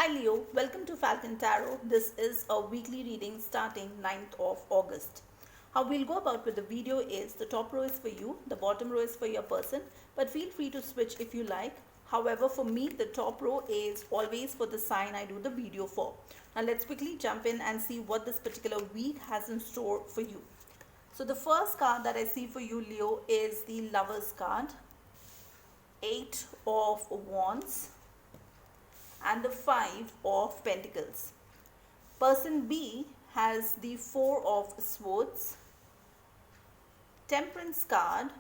Hi Leo, welcome to Falcon Tarot. This is a weekly reading starting 9th of August. How we'll go about with the video is the top row is for you, the bottom row is for your person, but feel free to switch if you like. However, for me, the top row is always for the sign I do the video for. Now let's quickly jump in and see what this particular week has in store for you. So the first card that I see for you, Leo, is the Lovers card, 8 of Wands, and the 5 of Pentacles. Person B has the 4 of Swords, Temperance card,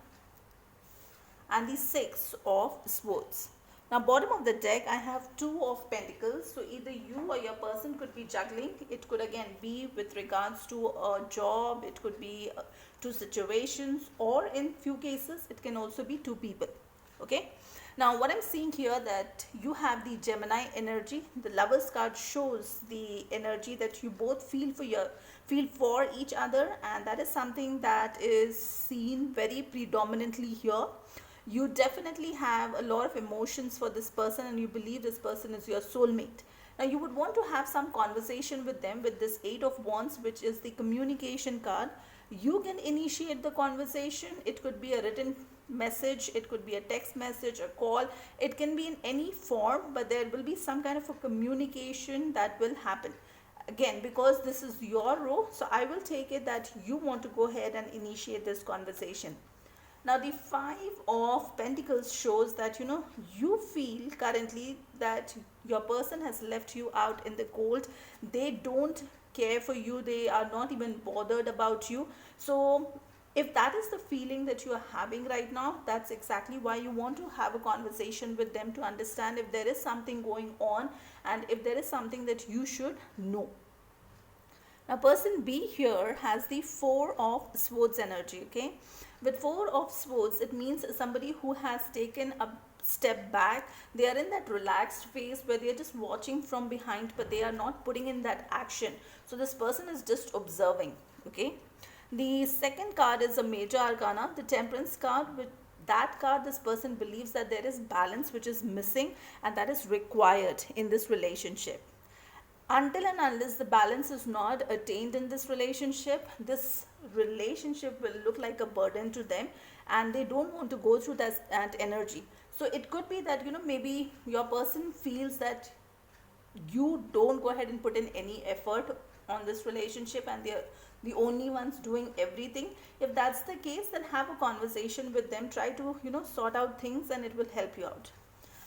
and the 6 of Swords. Now bottom of the deck I have 2 of Pentacles, so either you or your person could be juggling. It could again be with regards to a job, it could be two situations, or in few cases it can also be two people. Okay, now what I'm seeing here that you have the Gemini energy. The Lovers card shows the energy that you both feel for each other, and that is something that is seen very predominantly here. You definitely have a lot of emotions for this person and you believe this person is your soulmate. Now you would want to have some conversation with them with this 8 of Wands, which is the communication card. You can initiate the conversation. It could be a written message, it could be a text message, a call, it can be in any form, but there will be some kind of a communication that will happen. Again, because this is your row, so I will take it that you want to go ahead and initiate this conversation. Now the 5 of Pentacles shows that you feel currently that your person has left you out in the cold. They don't care for you, they are not even bothered about you. So if that is the feeling that you are having right now, that's exactly why you want to have a conversation with them to understand if there is something going on and if there is something that you should know. Now person B here has the 4 of Swords energy. Okay, with 4 of Swords, it means somebody who has taken a step back. They are in that relaxed phase where they are just watching from behind, but they are not putting in that action. So this person is just observing. Okay, the second card is a major arcana, the Temperance card. With that card, this person believes that there is balance which is missing and that is required in this relationship. Until and unless the balance is not attained in this relationship will look like a burden to them and they don't want to go through that energy. So it could be that maybe your person feels that you don't go ahead and put in any effort on this relationship and they're the only ones doing everything. If that's the case, then have a conversation with them, try to sort out things and it will help you out.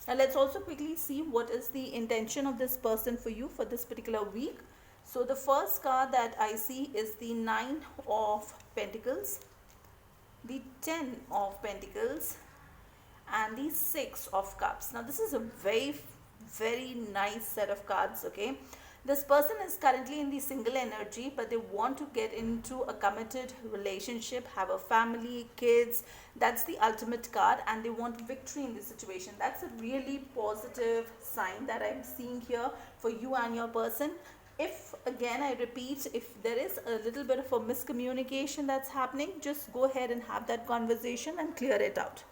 Now let's also quickly see what is the intention of this person for you for this particular week. So the first card that I see is the 9 of Pentacles, the 10 of Pentacles, and the 6 of Cups. Now this is a very nice set of cards. Okay, this person is currently in the single energy, but they want to get into a committed relationship, have a family, kids. That's the ultimate card, and they want victory in this situation. That's a really positive sign that I'm seeing here for you and your person. If again I repeat, if there is a little bit of a miscommunication that's happening, just go ahead and have that conversation and clear it out.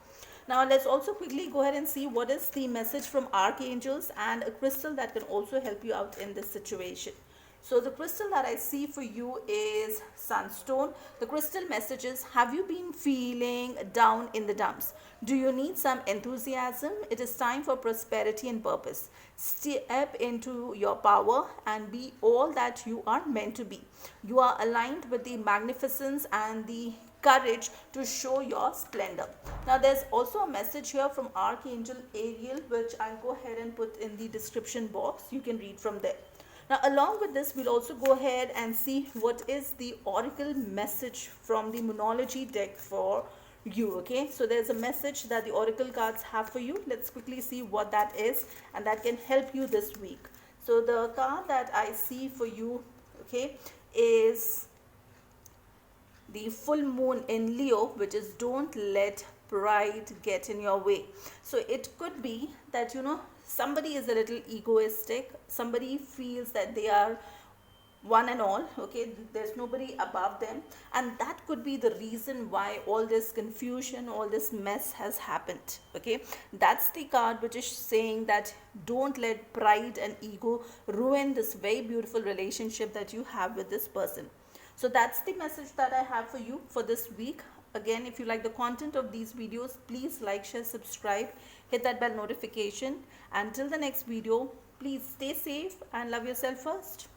Now let's also quickly go ahead and see what is the message from archangels and a crystal that can also help you out in this situation. So the crystal that I see for you is Sunstone. The crystal message is, have you been feeling down in the dumps? Do you need some enthusiasm? It is time for prosperity and purpose. Step into your power and be all that you are meant to be. You are aligned with the magnificence and the courage to show your splendor. Now there's also a message here from Archangel Ariel, which I'll go ahead and put in the description box. You can read from there. Now along with this, we'll also go ahead and see what is the oracle message from the Moonology deck for you. Okay, so there's a message that the oracle cards have for you. Let's quickly see what that is, and that can help you this week. So the card that I see for you, okay, is the full moon in Leo, which is don't let pride get in your way. So it could be that somebody is a little egoistic, somebody feels that they are one and all. Okay, there's nobody above them, and that could be the reason why all this confusion, all this mess has happened. Okay, that's the card which is saying that don't let pride and ego ruin this very beautiful relationship that you have with this person. So that's the message that I have for you for this week. Again, if you like the content of these videos, please like, share, subscribe, hit that bell notification. Until the next video, please stay safe and love yourself first.